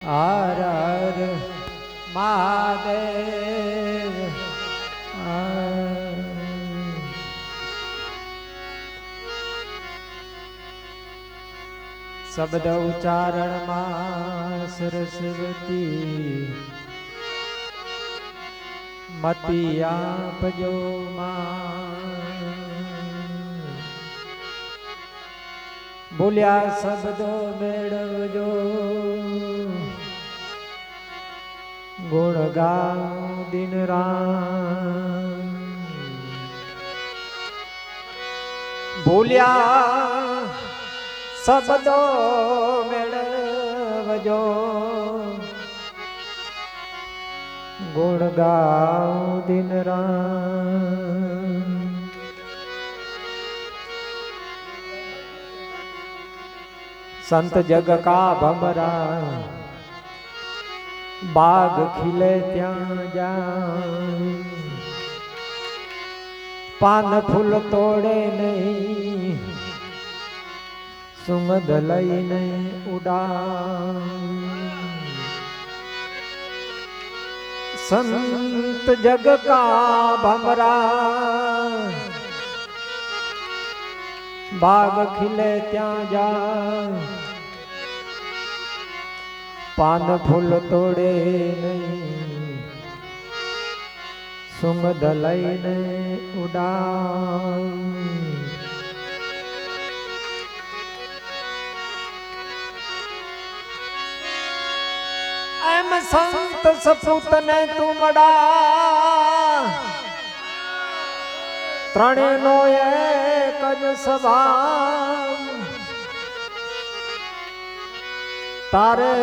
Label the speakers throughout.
Speaker 1: હર હર મહાદેવ. શબ્દ ઉચ્ચારણમાં સરસ્વતી મતી આપજો માં. બોલ્યા શબ્દો મેળવજો, ગુણ ગાઉં દિન રાત. બોલ્યા શબ્દો મેળવજો, ગુણ ગાઉં દિન રાત. संत जग का भमरा बाग खिले ત્યાં જાય. पान फूल तोड़े नहीं, सुगंध लईने उड़ा. संत जग का भमरा बाग खिले ત્યાં જાય. पान फूल तोड़े नहीं, सुगंध लईने उड़ा. एम संत सपूत ने तुमड़ा, ત્રણે નો એક જ સ્વભાવ. તારે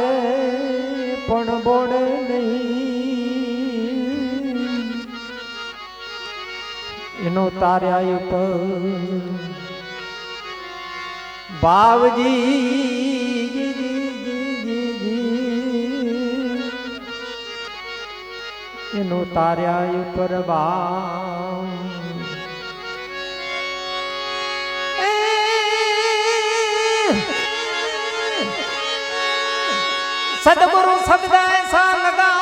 Speaker 1: પણ બોડે નહીં, એનો તાર્યા ઉપર બાવજી. એનો તાર્યા ઉપર ભાવ. सदगुरु शब्द ऐसा लगा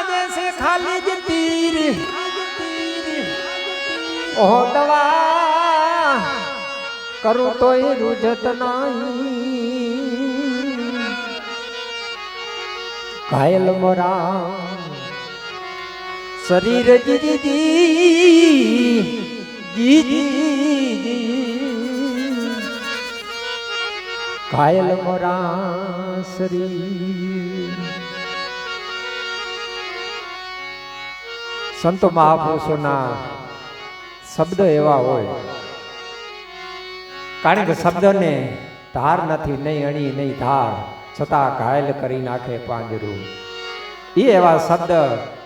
Speaker 1: जैसे खाली तीर. ओह दवा करूं तो ही रुझत नहीं. घायल मोरा शरीर जी जी जी जी जी. घायल मोरा शरीर. સંતો મહાપુરુષોના શબ્દ એવા હોય, કારણ કે શબ્દને ધાર નથી, નહીં અણી નહીં ધાર, છતાં ઘાયલ કરી નાખે પાંજરું. એ એવા શબ્દ,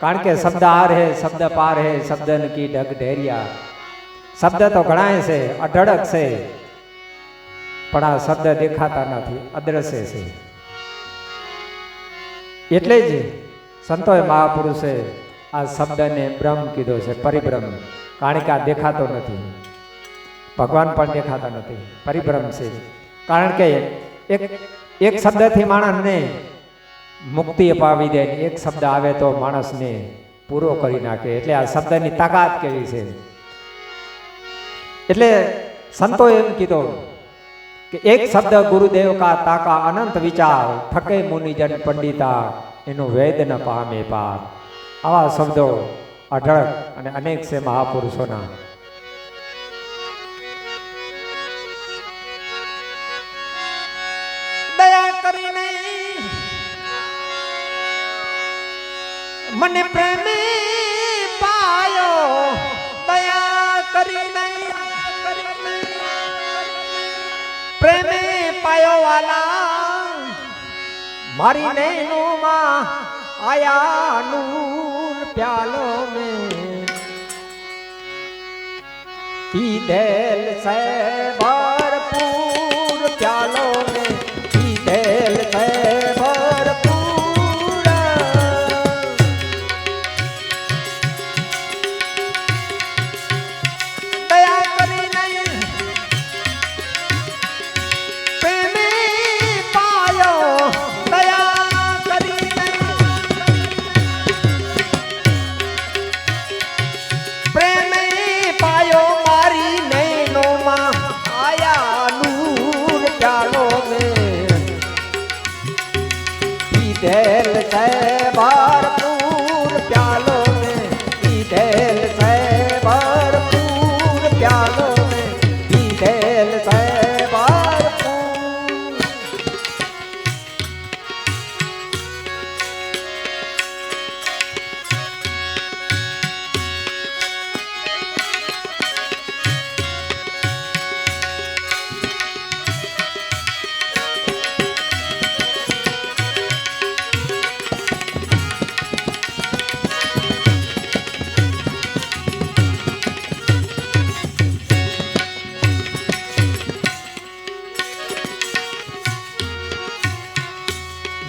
Speaker 1: કારણ કે શબ્દ આર હે શબ્દ પાર હે શબ્દન કી ઢગ ઢેરિયા. શબ્દ તો ઘણાય છે, અઢળક છે, પણ આ શબ્દ દેખાતા નથી, અદ્રશ્ય છે. એટલે જ સંતોએ મહાપુરુષે આ શબ્દને બ્રહ્મ કીધો છે, પરિબ્રહ્મ. કારણ કે આ દેખાતો નથી, ભગવાન પણ દેખાતા નથી, પરિબ્રહ્મ છે. કારણ કે એક શબ્દથી માણસને મુક્તિ અપાવી દે, એક શબ્દ આવે તો માણસને પૂરો કરી નાખે. એટલે આ શબ્દની તાકાત કેવી છે. એટલે સંતોએ એમ કીધો કે એક શબ્દ ગુરુદેવ કા તાકા અનંત વિચાર, થકે મુનિજન પંડિતા એનું વેદ ન પામે પાર. આવા શબ્દો અઢળક અને અનેક છે મહાપુરુષોના. દયા કરીને મને પ્રેમે પાયો, દયા કરીને પ્રેમે પાયો વાલા. મારી નૈનો માં આયા નૂર પ્યાલો में पीधेल से भरपूर प्यालो में पीधेल से भरपूर. दया करी नहीं प्रेमे पायो, दया पीधेल से भरपूर प्यालों में, पीधेल से भरपूर प्यालों में, पीधेल से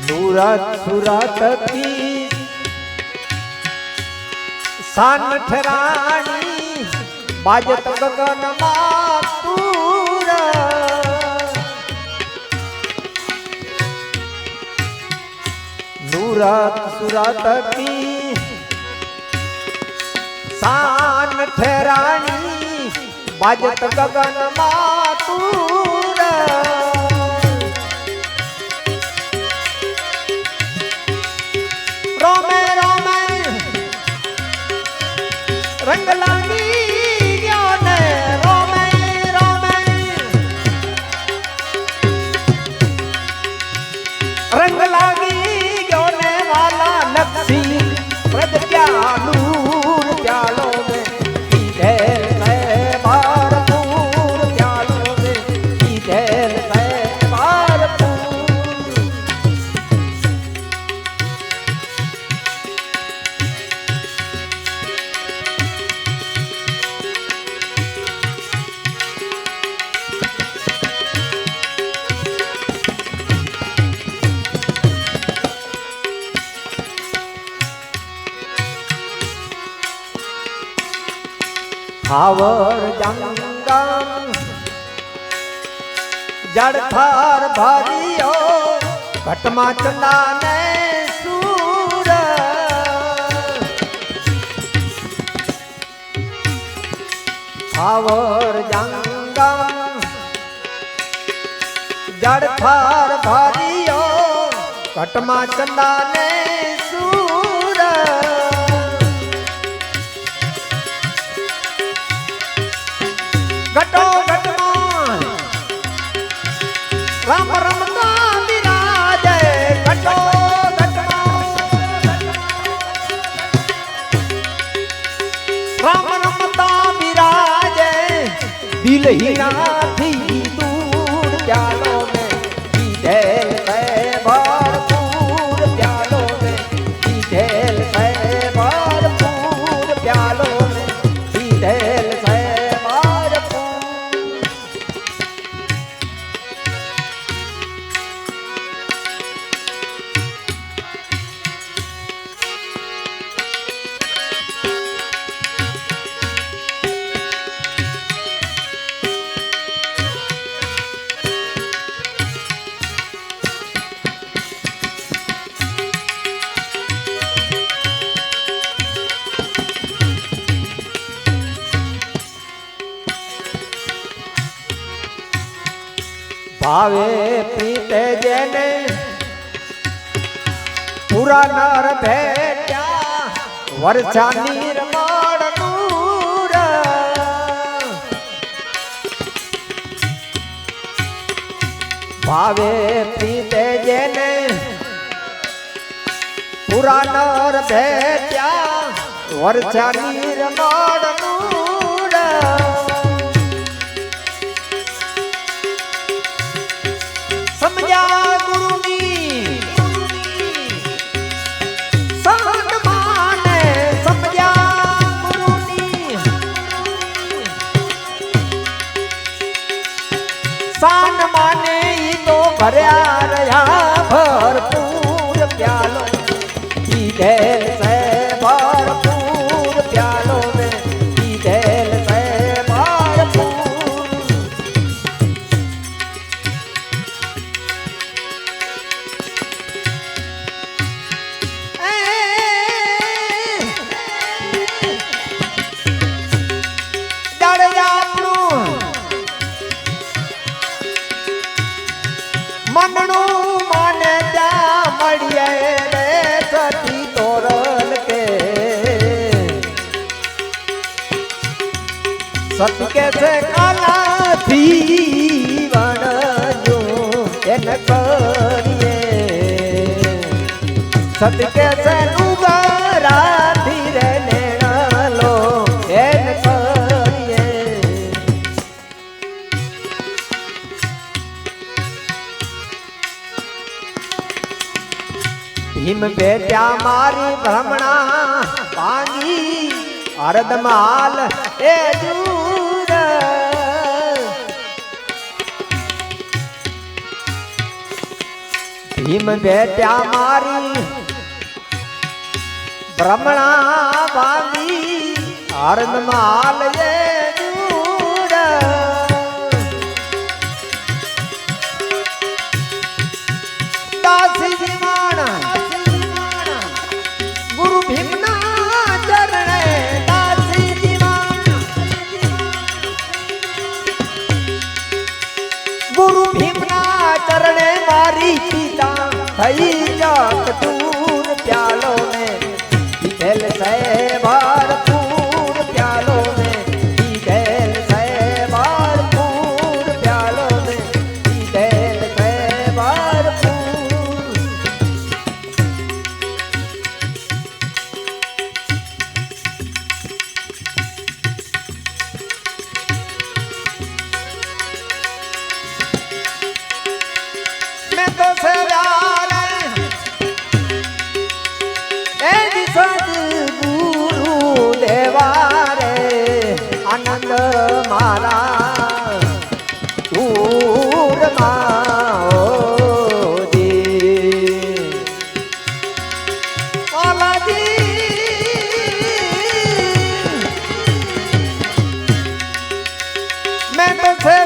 Speaker 1: सूरत सूरत की शान ठहरानी, बाजत गगन मातूर। सूरत सूरत की शान ठहरानी, बाजत गगन मातूर। रोमे रोमे रंग लागी ज्ञान, रोमे रोमे रंग लागी ज्ञान वाला नक्शी व्रत प्यालूर प्यालों में, पीधेल से भरपूर प्यालों में, पीधेल से भरपूर। हावर जंगम जड़थार भरियो, घटमा चंदा ने सूर। हावर जंगम जड़थार भरियो, घटमा चंदा ने सूर। घटो घटमा राम रमता विराजे, घटो घटमा राम रमता विराजे, दिल ही नाथी दूर प्यालों में, पीधेल से भरपूर प्यालों में, पीधेल से भरपूर प्यालों में, पीधेल से भावे पीते जेने पूरा नर भेट्या, वर्षा निर्माण दूर। भावे पीते जेने पूरा नर भेट्या, वर्षा निर्माण दूर। समझा गुरुनी सान माने, समझा गुरुनी सान माने, तो भरया रहा भरपूर प्यालों, पीधेल से भरपूर प्यालों में, पीधेल से भरपूर। मनणु माने त्या मड़िए, કે છે કાલાથી વણજો એને કરીએ સદકે છે નુગરા ધીરે નેણલો એને કરીએ ભીમ બેટ્યા મારી ભ્રમણા પાંગી અરદમાલ એ દૂર ભીમ બેટ્યા મારી ભ્રમણા પાંગી અરદમાલ એ દૂર દાસી માણા ગુરુ ભીમના ચરણે દાસી દીવાના ગુરુ ભીમના ચરણે મારી પિતા થઈ જાત દૂર પ્યાલો ને પીધેલ સે ભરપૂર પ્યાલો ને પીધેલ સે ભરપૂર પ્યાલો ને પીધેલ સે ભરપૂર मैं तो से सदगुरु देवारे आनंद मारा दूर मैं तो से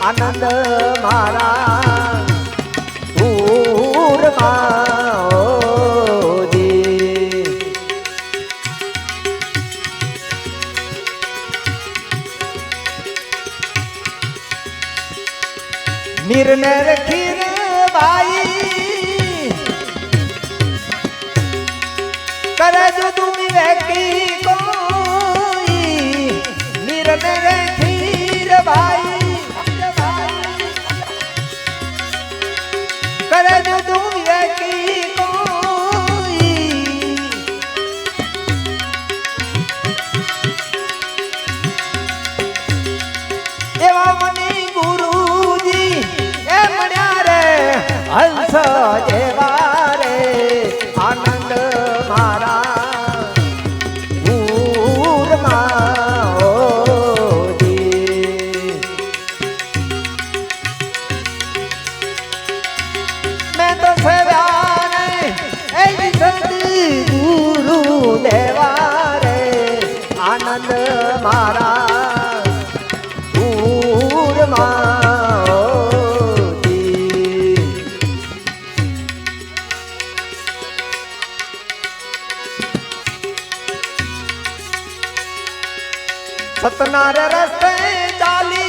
Speaker 1: आनंद मारा दूर निर्णय रखीर भाई करे जो तुम व्यक्ति कोई निर्णय रखीर भाई करे जो तुम व्यक्ति कोई एवा मनी गुरुजी ए मण्या रे हंस जेवा रे आनंद मारा दूर मैं तो सदाने ऐ सदगुरु देवा रे आनंद मारा दूर सतनार रस्ते चाली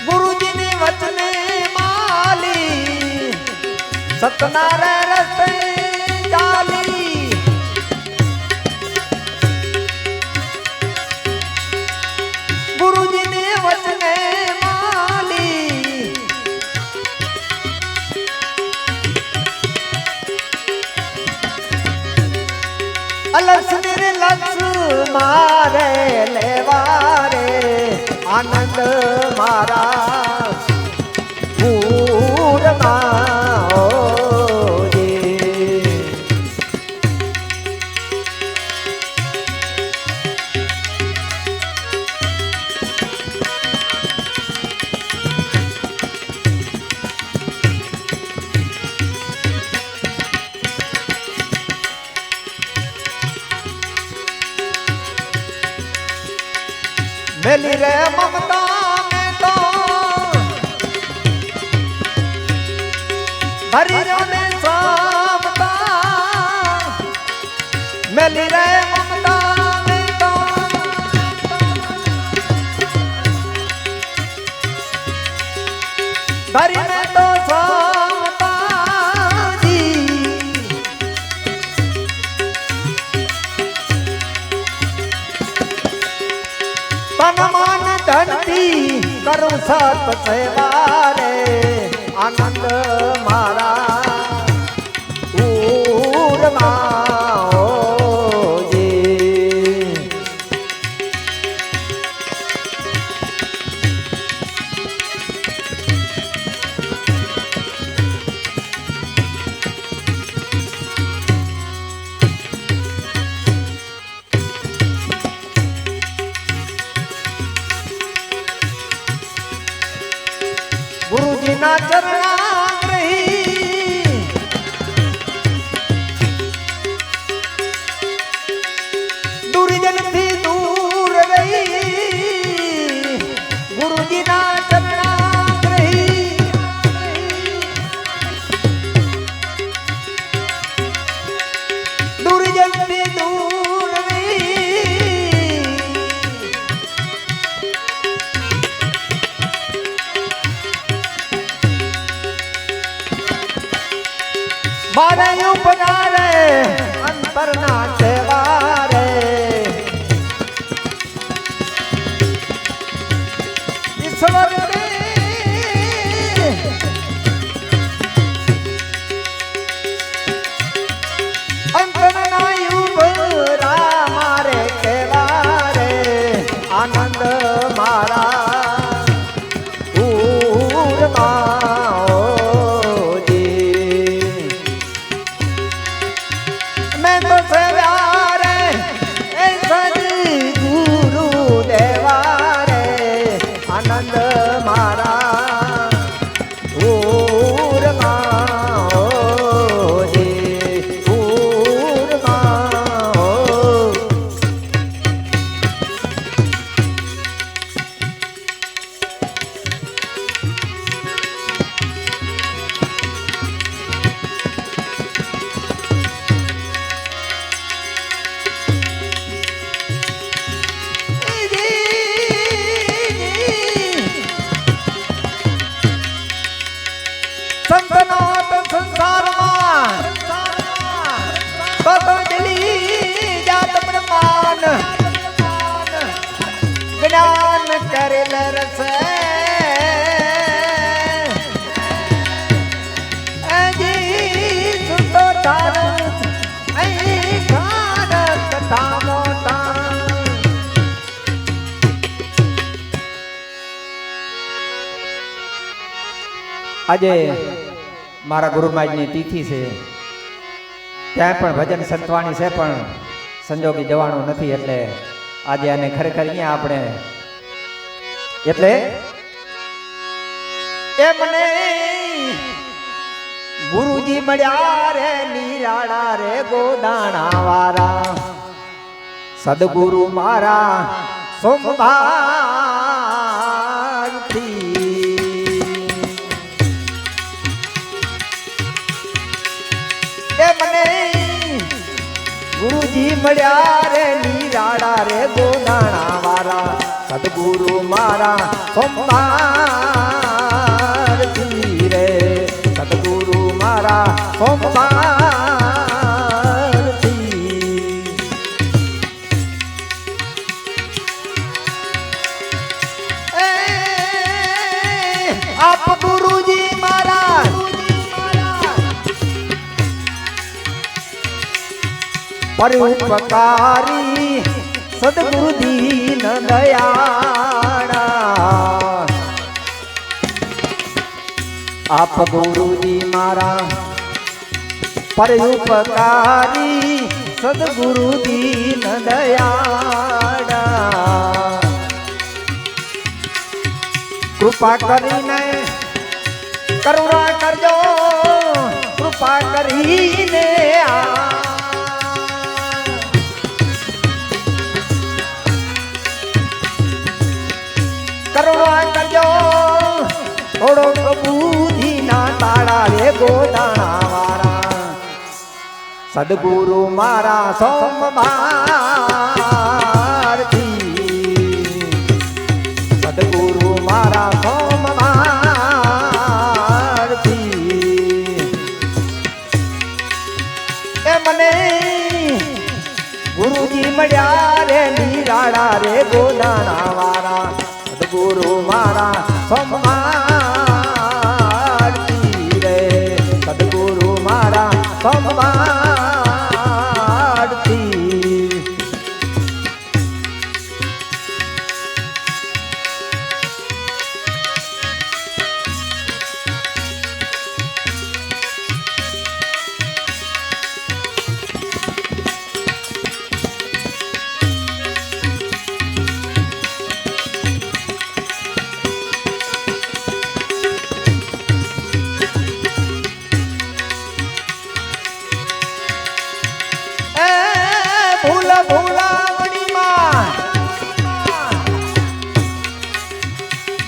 Speaker 1: गुरुजी ने वचने माली सतनार रस्ते चाली गुरुजी ने वचने माली अलस मेरे लक्ष्य मारे लेवारे आनंद मारा पूर्ण मेली रे ममता में तो भरी ने सामता मेली रे ममता में तो भरी में तो सामता
Speaker 2: તન માન ધનથી કરું સત સેવા રે આનંદ મારા ઉરમાં ઓજી. ગુરુજીના ચરણાગ્રહી દુર્જનથી દૂર રહી. ગુરુજીના ચરણાગ્રહી દુર્જનથી દૂર રહી. મારે ઉપનારે અંતરના સેવા રે ઈશ્વર રે અંતરના યુવરા મારે કેવા રે આનંદ મારા ઉરમાં ઓજી. मैं तो सेवा रे ए सदी गुरु देवा रे आनंद मारा उरमा ओजी उरमा ओ. સંતનાથ સંસારમાં પતંજલિ જાત બ્રહ્માન જ્ઞાન કરેલ રસે અજી સુતો તાર અહીં ખાન કથા મોટા.
Speaker 1: આજે મારા ગુરુ મહારાજની તિથિ છે, ત્યાં પણ ભજન સંતવાણી છે, પણ સંજોગી જવાનું નથી, એટલે આજે આને ખરેખર અહીંયા આપણે એટલે
Speaker 2: એમને ગુરુજી મળ્યા રે નિરાળા રે ગોદાણા વાળા સદગુરુ મારા સોમવારથી. એમને ગુરુજી મળ્યા રે નિરાળા રે ગોદાણા વાળા સદગુરુ મારા સોમવારથી રે સદગુરુ મારા સોમવારથી. આપ ગુરુજી મારા પરોપકારી સદગુરુ દીન દયાળા. આપ ગુરુજી મારા પરોપકારી સદગુરુ દીન દયાળા. કૃપા કરીને કરુણા કરજો કૃપા કરીને કરુણા કરજો થોડો બુદ્ધિ ના તાળા રે ગોદાણા વાળા સદગુરુ મારા સોમવારથી સદગુરુ મારા સોમવારથી. એ મને ગુરુજી મળ્યા રે નિરાળા રે ગોદાણા વાળા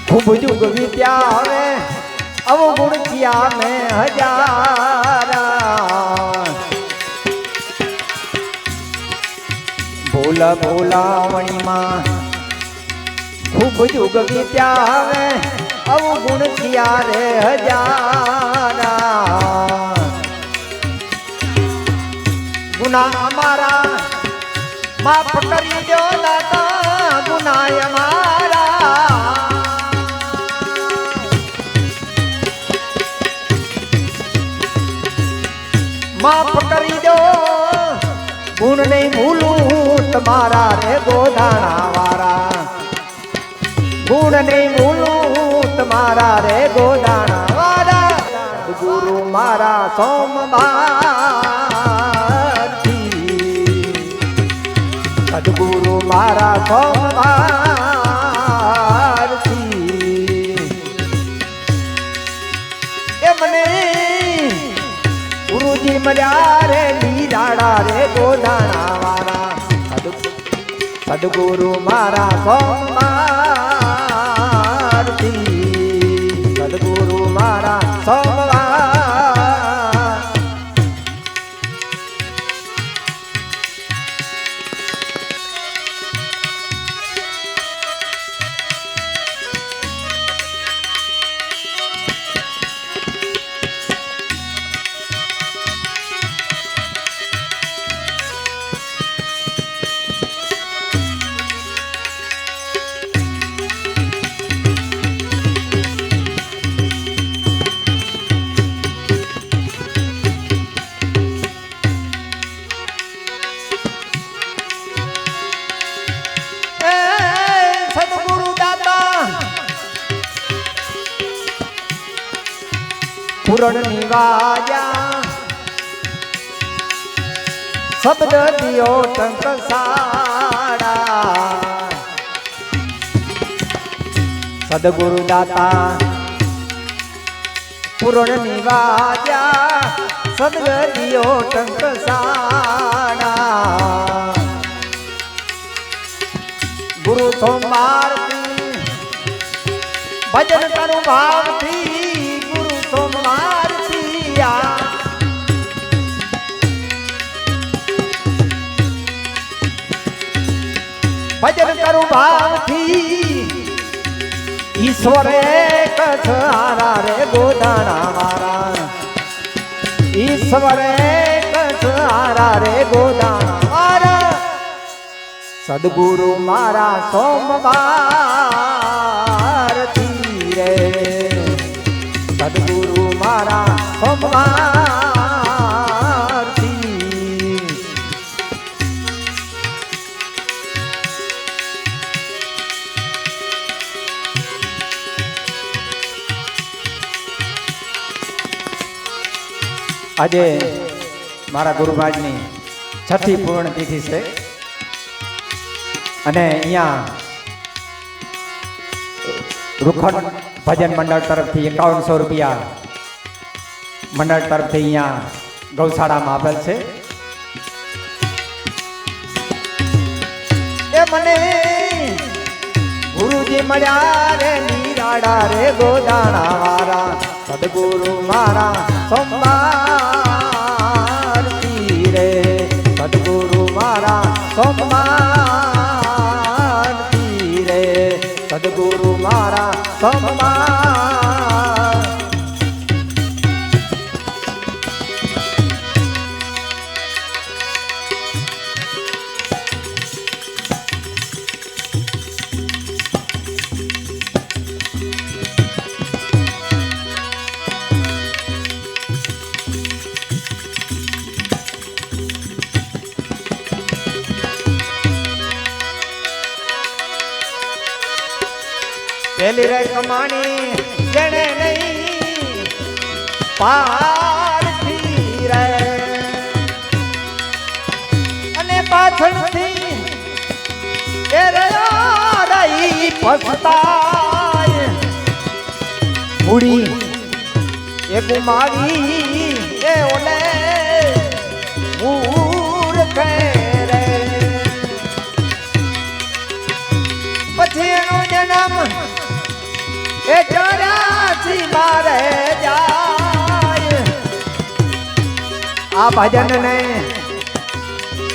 Speaker 2: ખૂબ જુગ વીત્યા હવે અવગુણ કિયા મેં હજારા ભોલા ભોલાવણીમાં ખૂબ જુગ વીત્યા હવે અવગુણ કિયા રે હજારા ગુના અમારા માફ કરી દો દાતા ગુના અમારા માફ કરી દો ગુણ નહીં ભૂલું તમારા રે ગોધાણા વાળા ગુણ નહીં ભૂલું તમારા રે ગોધાણા વાળા ગુરુ મારા સોમવારથી સદગુરુ મારા સોમવારથી એ મને ગુરુજી મળ્યા રે લીરાડા રે ગોધાણા વાળા સદગુરુ મારા સોમવારથી સદગુરુ મારા સોમવાર પૂરણ નિવાજા શબ્દ દિયો ટંકસાડા સદગુરુ દાતા પૂરણ નિવાજા શબ્દ દિયો ટંકસાડા ગુરુ સોમવારથી ભજન કરું ભાવથી સોમવાર ભજન કરું ભાવથી ઈશ્વર એક હારા રે ગોધાણા મારા ઈશ્વર એક હારા રે ગોધાણા મારા સદગુરુ મારા સોમવારથી રે સદગુરુ મારા સોમવારથી આજે મારા ગુરુભાઈની છઠ્ઠી પૂર્ણ તિથિ છે અને અહીંયા રૂખંડ ભજન મંડળ તરફથી 5100 રૂપિયા મંડળ તરફથી અહીંયા ગૌશાળામાં આપેલ છે એ મને ગુરુજી મળ્યા રે નીરાડા રે ગોધાણા વાળા સદગુરુ મારા સોમવારથી રે સદગુરુ મારા સોમવારથી રે સદગુરુ મારા સોમવાર પેલી રે કમાણી જેને નહીં પારથી રે અને પાછળથી એ રહી પછતાય મૂડી એ ગુમાવી એ ઓલે મૂર્ખ રે પછી એનો જન્મ એ 84 મારે જાય આ ભજન ને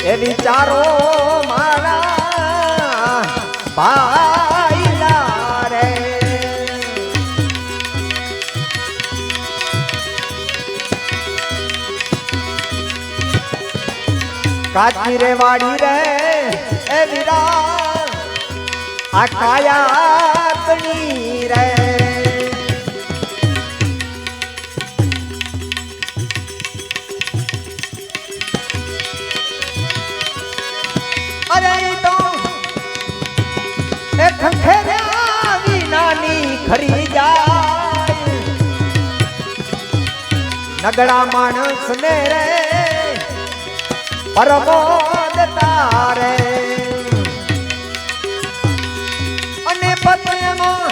Speaker 2: એ વિચારો મારા ભાઈલા રે કાચી રે વાડી રે એ વિરા આ કાયાતની રે અરે તો એ ખંખેર્યા વિનાની ખરી જાય નગડા માણસ ને રે પરમોદ તારે અને પત્નીમાં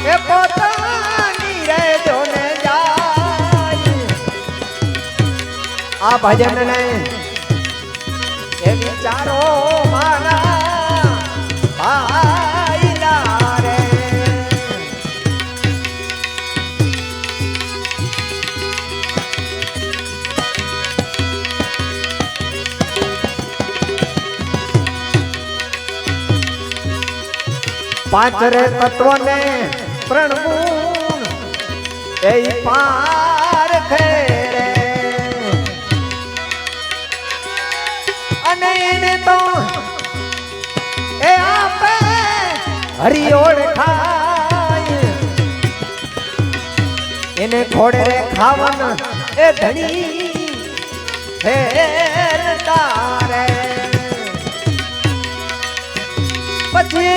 Speaker 2: એ પોતાની રે જોને જાય આ ભજન ને એ વિચારો મારા ભાઈલા રે પાંચ રે તત્વ ને ત્રણ ગુણ એ પાર ખેરે અને એને તો એ આપે હરિયોળ ખાય એને ખોડે રે ખાવન એ ધણી ફેર તારે પછી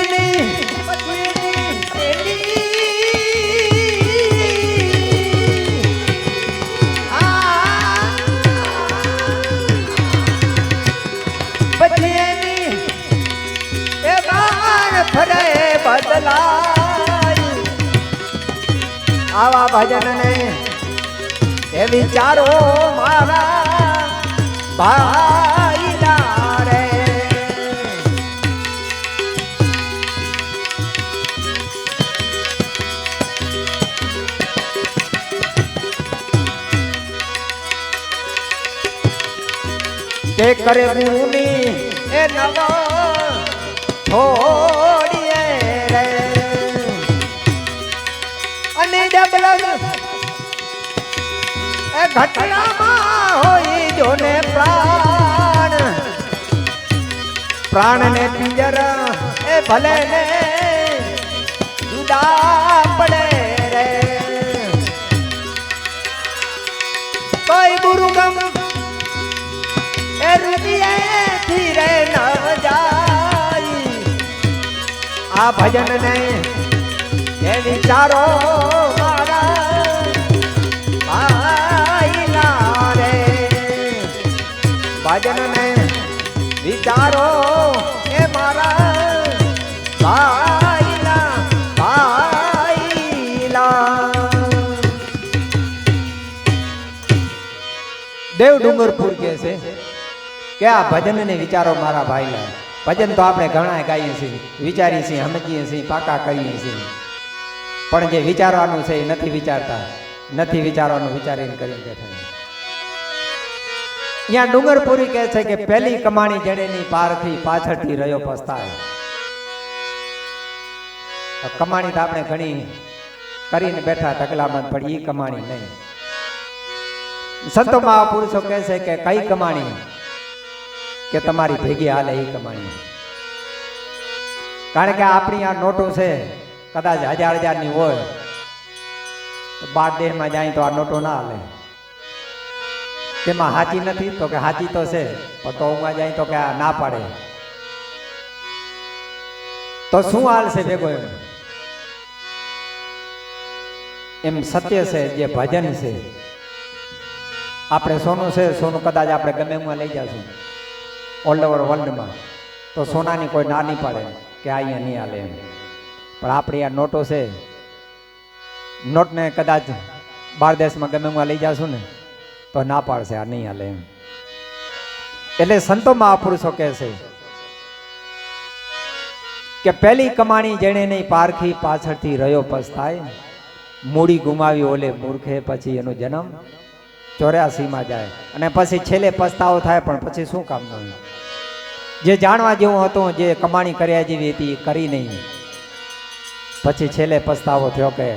Speaker 2: ફરે બદલાય આવા ભજન ને એ વિચારો મારા ભાઈલા રે તે કરે ભૂમિ એ નવો છોડીએ રે અને ડબલ એ ઘટનામાં હોય જોને પ્રાણ ને પિંજર એ ભલે ને જુદા પડે રે કોઈ ગુરુગમ એ રૂપિયેથી રે નવ જાય આ ભજન ને એ વિચારો મારા ભાઈલા રે ભજન ને વિચારો એ મારા ભાઈલા દેવ ડુંગરપુર કહે છે કે આ ભજન ને વિચારો મારા ભાઈલા ભજન તો આપણે ઘણા ગાઈએ છીએ વિચારીએ છીએ સમજીએ છીએ પાકા કરીએ છીએ પણ જે વિચારવાનું છે એ નથી વિચારતા નથી વિચારવાનું વિચારીને કરીને બેઠા અહીંયા ડુંગરપુરી કહે છે કે પહેલી કમાણી જડેની પારથી પાછળથી રહ્યો પસ્તાય કમાણી તો આપણે ઘણી કરીને બેઠા ઢગલામાં પણ એ કમાણી નહીં સંતો મહાપુરુષો કહે છે કે કઈ કમાણી કે તમારી ભેગી હાલે એ કમાણી કારણ કે આપણી આ નોટો છે કદાચ 1000 ની હોય તો બાર દેહમાં જાય તો આ નોટો ના હાલે તેમાં હાચી નથી તો કે હાચી તો છે પણ તો ઊંઘમાં જાય તો કે આ ના પાડે તો શું હાલશે ભેગો એમ સત્ય છે જે ભજન છે આપણે સોનું છે સોનું કદાચ આપણે ગમે એમાં લઈ જશું ઓલ ઓવર વર્લ્ડમાં તો સોનાની કોઈ ના નહીં પાડે કે આ અહીંયા નહીં હાલે એમ પણ આપણી આ નોટો છે નોટને કદાચ બહાર દેશમાં ગમે એમાં લઈ જશું ને તો ના પાડશે આ નહીં હાલે એમ એટલે સંતો મહાપુરુષો કહે છે કે પહેલી કમાણી જેણે નહીં પારખી પાછળથી રહ્યો પસ્તાય, મૂડી ગુમાવી ઓલે મૂર્ખે પછી એનો જન્મ 84 માં જાય અને પછી છેલ્લે પસ્તાવો થાય, પણ પછી શું કામનું? જે જાણવા જેવું હતું, જે કમાણી કર્યા જેવી હતી એ કરી નહીં, પછી છેલ્લે પસ્તાવો થયો કે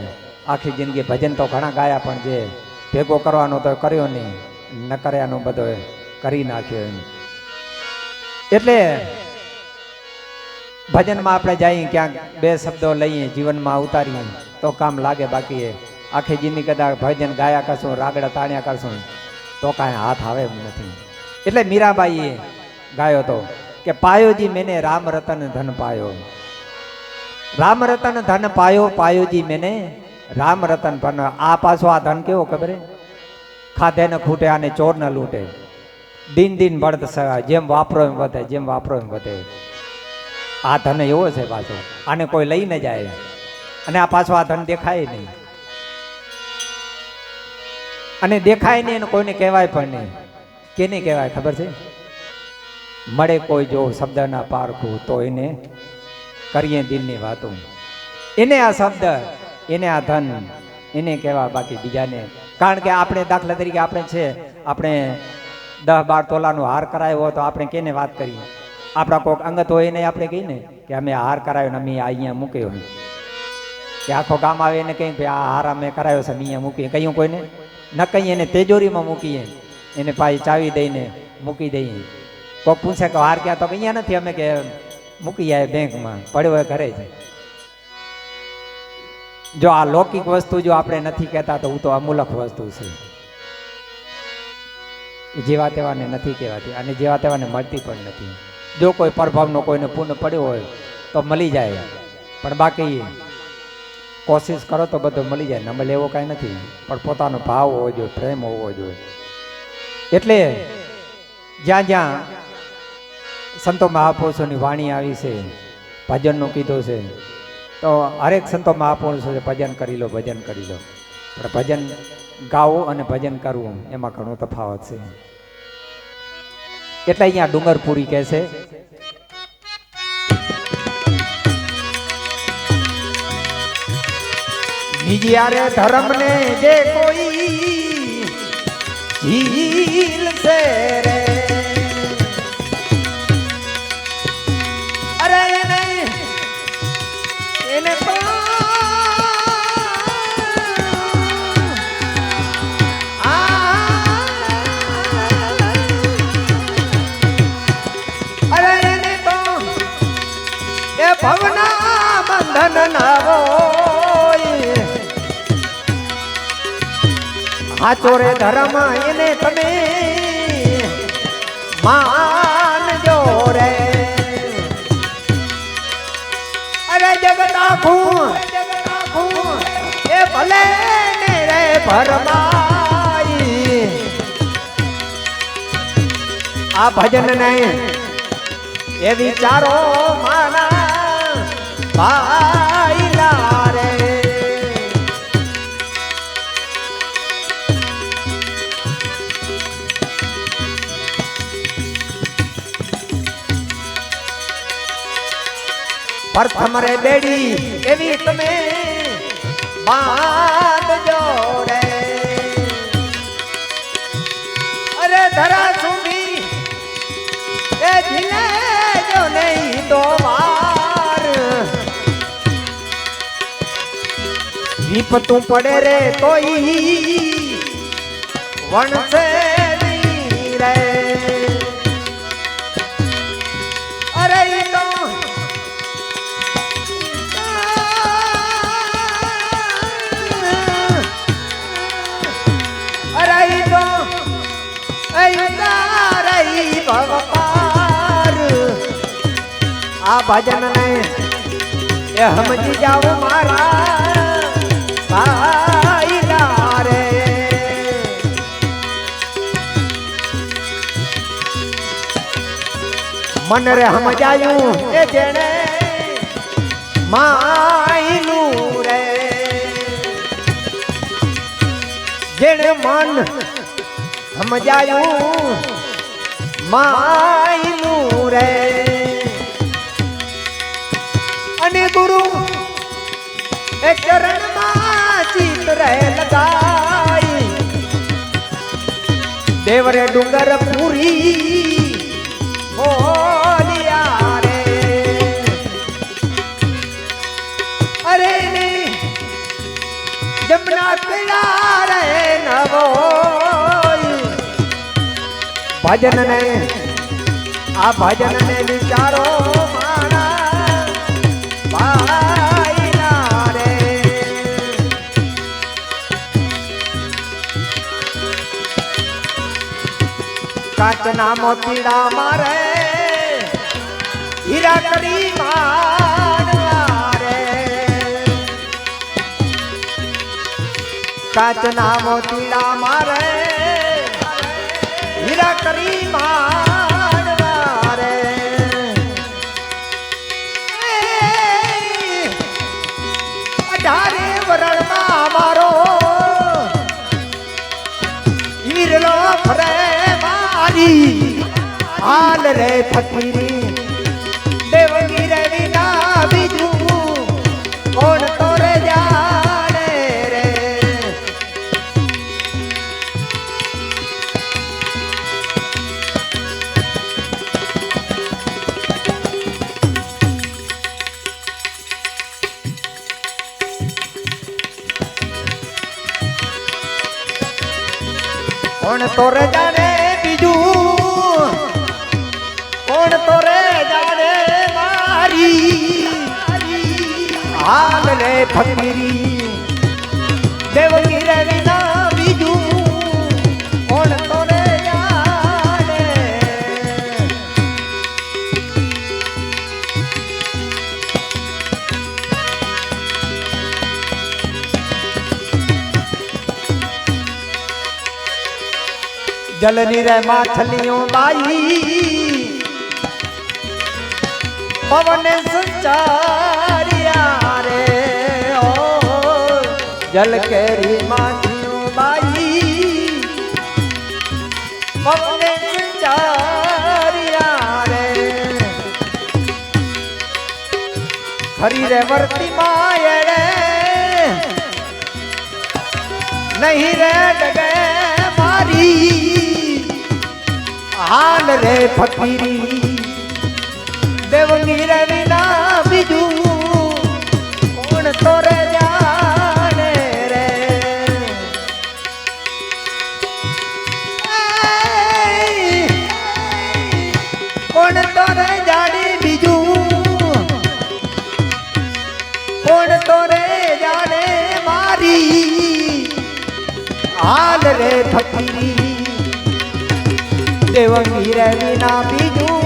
Speaker 2: આખી જિંદગી ભજન તો ઘણા ગાયા પણ જે ભેગો કરવાનો તો કર્યો નહીં, ન કર્યાનો બધો કરી નાખ્યો એમ. એટલે ભજનમાં આપણે જઈએ ક્યાંક બે શબ્દો લઈએ જીવનમાં ઉતારીએ તો કામ લાગે, બાકી આખી જિંદગી કદાચ ભજન ગાયા કરશું, રાગડા તાણ્યા કરશું તો કાંઈ હાથ આવે એમ નથી. એટલે મીરાબાઈએ ગાયો તો કે પાયોજી મેને રામ રતન ધન પાયો, રામ રતન ધન પાયો, પાયોજી મેને રામ રતન. પણ આ પાછો આ ધન કેવો ખબર? ખાધે ને ખૂટે આને ચોર ન લૂંટે, દિન દિન બળદ સવા, જેમ વાપરો એમ વધે, જેમ વાપરો એમ વધે. આ ધન એવો છે પાછો, આને કોઈ લઈ ન જાય, અને આ પાછો આ ધન દેખાય નહીં, અને દેખાય નહીં, અને કોઈને કહેવાય પણ નહીં. કેને કહેવાય ખબર છે? મળે કોઈ જો શબ્દના પારખું તો એને કરીએ દિલની વાતો, એને આ શબ્દ, એને આ ધન, એને કહેવાય, બાકી બીજાને. કારણ કે આપણે દાખલા તરીકે આપણે છે, આપણે 10-12 તોલાનો હાર કરાયો હોય તો આપણે કેને વાત કરીએ? આપણા કોઈક અંગત હોય એને આપણે કહીએ ને કે અમે હાર કરાયો ને અમે અહીંયા મૂક્યો, કે આખો ગામ આવે એને કહીએ કે આ હાર અમે કરાયો છે, અહીંયા મૂકીએ. કહ્યું કોઈને ન કહીએ, એને તિજોરીમાં મૂકીએ, એને પાછી ચાવી દઈને મૂકી દઈએ. કોઈક પૂછે કે હાર ક્યાં? તો અહીંયા નથી, અમે કે મૂકી આવે બેંકમાં, પડ્યો હોય ઘરે છે. જો આ લૌકિક વસ્તુ જો આપણે નથી કહેતા તો હું તો અમૂલક વસ્તુ છે, જેવા તેવાને નથી કહેવાતી, અને જેવા તેવાને મળતી પણ નથી. જો કોઈ પ્રભાવનો કોઈને પુણ્ય પડ્યો હોય તો મળી જાય, પણ બાકી કોશિશ કરો તો બધું મળી જાય, ન મળે એવો કાંઈ નથી. પણ પોતાનો ભાવ હોવો જોઈએ, પ્રેમ હોવો જોઈએ. એટલે જ્યાં જ્યાં સંતો મહાપુરુષોની વાણી આવી છે, ભજનનું કીધું છે, તો હરેક સંતો મહાપુરુષો ભજન કરી લો, ભજન કરી લો. પણ ભજન ગાવું અને ભજન કરવું એમાં ઘણો તફાવત છે. એટલે અહીંયા ડુંગરપુરી કહે છે, નિજિયારે ધર્મને જે કોઈ ઝીલ સે રે, અરે એને ભવના બંધન ના હોય, હાચો રે ધર્મ એને તમે માનજો રે. અરે જગત આખું એ ભલે ને રે ભરમાઈ, આ ભજન નહીં એ વિચારો માના ભાઈલા રે. પ્રથમ રે બેડી એવી તમે બાંધજો રે, અરે ધરા સુધી એ જીલે જો નહીં તો વાર, વિપતું પડે રે તોય વણસે નહીં રે. અરે તો આ ભજન ને એ સમજી જાવ મારા ભાઈલા રે. મન રે સમજાયું એ જેણે માયલું રે, જેણે મન સમજાયું માયલું રે, અને ગુરુ એક ચરણમાં ચિત રહે લગાઈ દેવરે ડુંગર પૂરી બોલિયા રે અરે ને જમના પીડા રે નવો ભજન ને આ ભજન ને વિચારો મારા ભાઈ ના રે કાચના મોતીડા મારે હીરા કરી માનવા રે કાચના મોતીડા મારે હીરા કરી માનવા રે અઢારે વરણમાં મારો હીરલો ફરે હાલ રે ફકીરી દેવગી રે વિના બીજું કોણ તો રે જાણે રે કોણ તો રે જાણે બીજું કોણ તો રે જાણે મારી હાલ રે ફકીરી દેવગી રે વિના બીજું કોણ તો રે જાણે જલની રે માછલીઓ બાઈ પવન સંચારિયા રે ઓ જલ કેરી માછલીઓ બાઈ પવન સંચારિયા રે ખરી રે વર્તી માયડે નહીં રે ડગે મારી હાલ રે ફકીરી દેવગી રે વિના બીજું કોણ તો રે જાણે રે કોણ તો રે જાણે બીજું કોણ તો રે જાણે મારી હાલ રે ફકીરી દેવગી રે વિના બીજું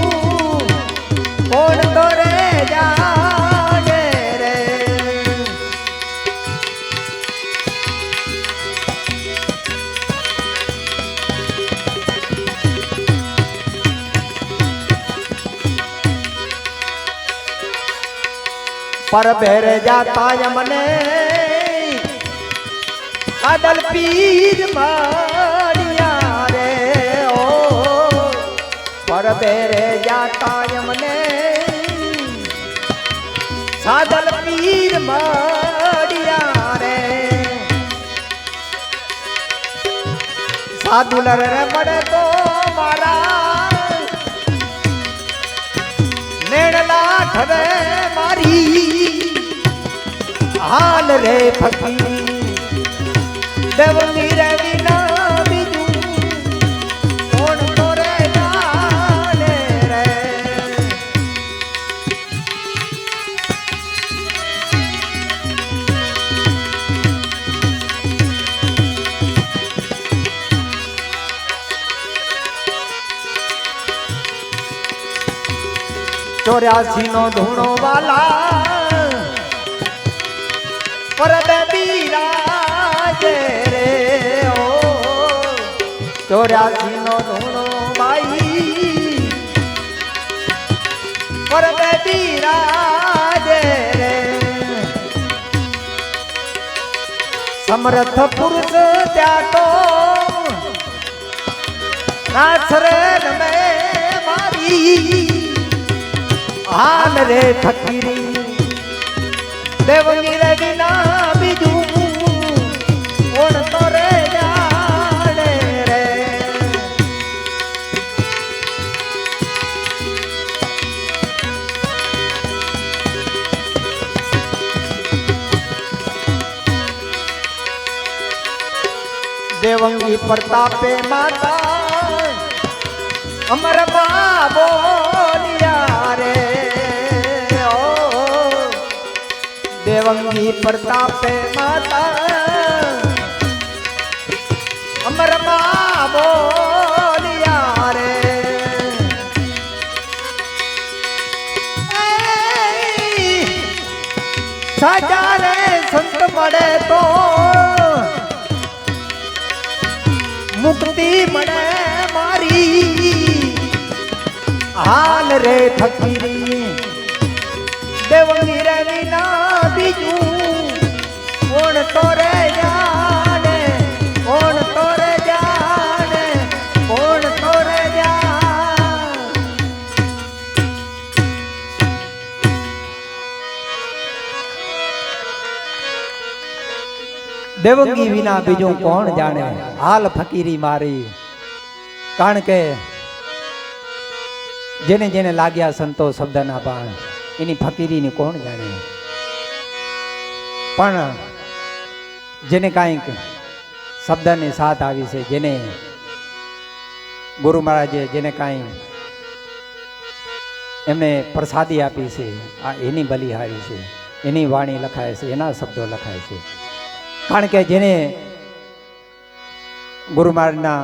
Speaker 2: કોણ તો રે જાણે રે પર બેર જાતા યમને કાદલ પીર મારિયા રે ઓ પર બેરે જાતા યમને સાદલ પીર મારિયા રે સાદુલ રે મળે તો મારા નેડલા ઠરે મારી હાલ રે ફકીરી દેવગી રે વિના બીજું કોણ તો રે જાણે રે ચોર્યાસી નો ધૂણો વાલા પરદે બિરાજે રે ઓ 84 નો ધૂણો બાઈ પરદે બિરાજે રે સમર્થ પુરુષ ત્યાં તો નાથ રે નમે મારી હાલ રે ફકીરી દેવની રે વિના બીજું કોણ તો રે જાણે રે. દેવંગી પ્રતાપે માતા અમર માં બોલિયા રે. દેવંગી પ્રતાપે માતા અમર માં બોલિયા રે. સાજા રે સંત મળે તો મુક્તિ મળે મારી હાલ રે ફકીરી. દેવંગી રે વિના બીજું કોણ તો રે જાણે, કોણ તો રે જાણે, કોણ તો રે જાણે. દેવંગી વિના બીજું કોણ જાણે હાલ ફકીરી મારી. કારણ કે જેને જેને લાગ્યા સંતો શબ્દના બાણ એની ફકીરીની કોણ જાણે. પણ જેને કાંઈક શબ્દની સાથ આવી છે, જેને ગુરુ મહારાજે જેને કાંઈ એમને પ્રસાદી આપી છે, આ એની બલિહારી છે, એની વાણી લખાય છે, એના શબ્દો લખાય છે. કારણ કે જેને ગુરુ મહારાજના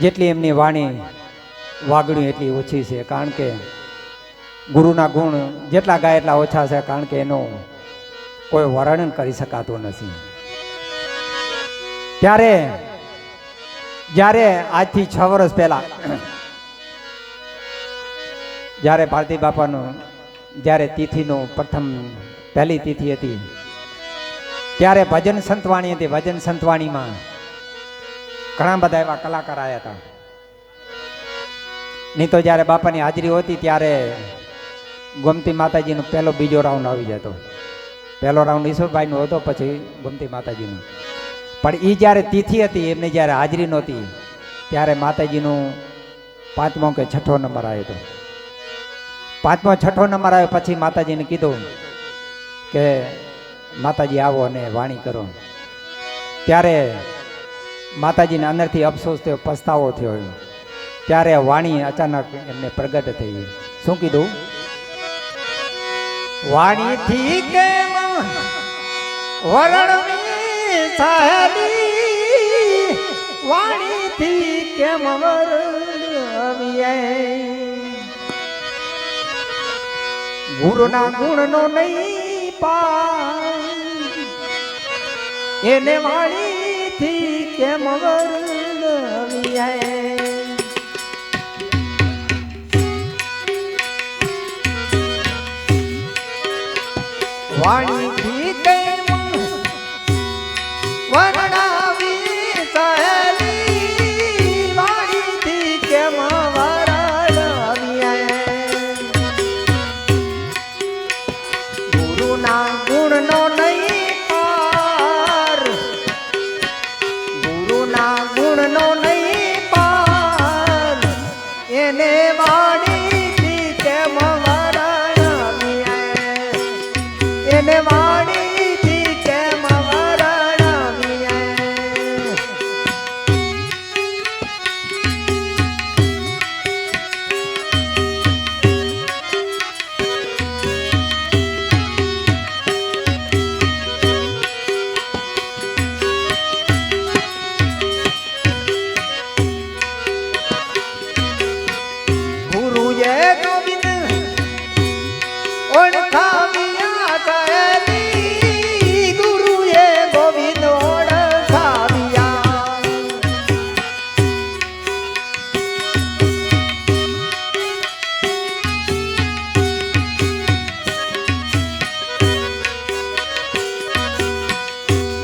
Speaker 2: જેટલી એમની વાણી વાગડ્યું એટલી ઓછી છે. કારણ કે ગુરુના ગુણ જેટલા ગાય એટલા ઓછા છે. કારણ કે એનું કોઈ વર્ણન કરી શકાતું નથી. ત્યારે જ્યારે આજથી 6 વર્ષ પહેલા જ્યારે ભારતી બાપાનું જ્યારે તિથિનું પહેલી તિથિ હતી, ત્યારે ભજન સંતવાણી હતી. ભજન સંતવાણીમાં ઘણા બધા એવા કલાકાર આવ્યા હતા. નહીં તો જ્યારે બાપાની હાજરી હોતી ત્યારે ગોમતી માતાજીનો પહેલો બીજો રાઉન્ડ આવી જતો. પહેલો રાઉન્ડ ઈશ્વરભાઈનો હતો, પછી ગોમતી માતાજીનો. પણ એ જ્યારે તિથિ હતી, એમને જ્યારે હાજરી નહોતી, ત્યારે માતાજીનું 5મો કે 6ઠો નંબર આવ્યો હતો. 5મો 6ઠો નંબર આવ્યો પછી માતાજીને કીધું કે માતાજી આવો અને વાણી કરો. ત્યારે માતાજીને અંદરથી અફસોસ થયો, પસ્તાવો થયો. ત્યારે વાણી અચાનક એમને પ્રગટ થઈ. શું કીધું? વાણીથી કેમ વરણવી સહેલી, વાણીથી કેમ વરણવીએ. ગુરુના ગુણનો નહીં પાર, એને વાણીથી કેમ વર્ણવીએ. વાણીથી કેમ વર્ણવી સહેલી, વાણીથી કેમ વર્ણવીએ. ગુરુના ગુણનો નહીં પાર, ગુરુના ગુણનો નહીં પાર, એને વાણીથી કેમ વર્ણવીએ. એને વાણીથી કેમ વર્ણવીએ. ગુરુએ ગોવિંદ ઓળખાવ્યા સહેલી, ગુરુએ ગોવિંદ ઓળખાવ્યા.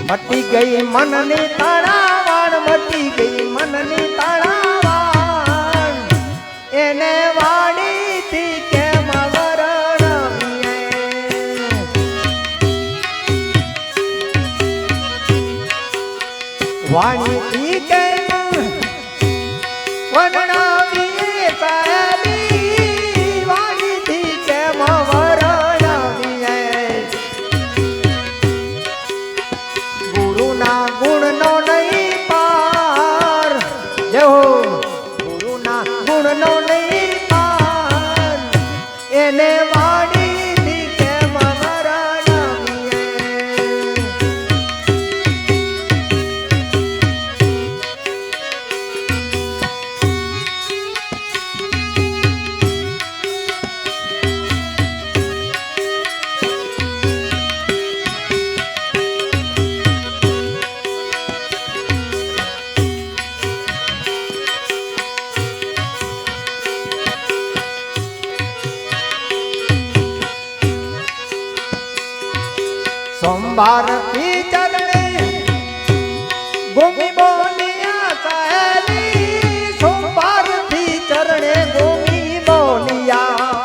Speaker 2: મટી ગઈ મનની તણાવાણ, મટી ગઈ મનની તણાવાણ, એને વાણીથી કેમ વર્ણવીએ. વાણીથી કેમ વર્ણવીએ સહેલી, વાણીથી કેમ વર્ણવીએ ગુરુના ગુણનો નહીં પાર, જય હો ગુરુના ગુણનો નહીં પાર, એને વાણીથી કેમ વર્ણવીએ. સોમવારથી ચરણે ગોમી બોલિયા સહેલી, સોમવારથી ચરણે ગોમી બોલિયા,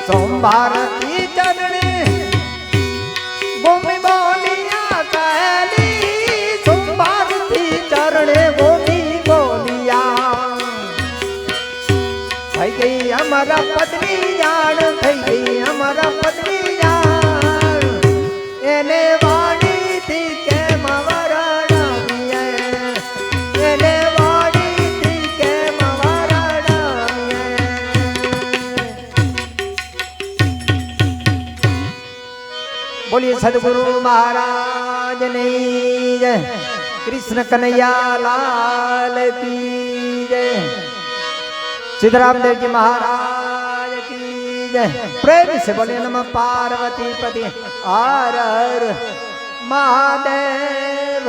Speaker 2: સોમવારથી ચરણે ગોમી બોલિયા સહેલી, સોમવારથી ચરણે ગોમી બોલિયા. થઈ ગઈ અમારા પદની જાણ, થઈ ગઈ અમારા પદની જાણ, એને વાણીથી કેમ વરણાવીએ, એને વાણીથી કેમ વરણાવીએ. બોલીએ સદગુરુ મહારાજની જય, કૃષ્ણ કનૈયા લાલ કી જય, सिद्धराम देव जी महाराज की जय. प्रेम से बोले नमः पार्वती पति हर हर महादेव.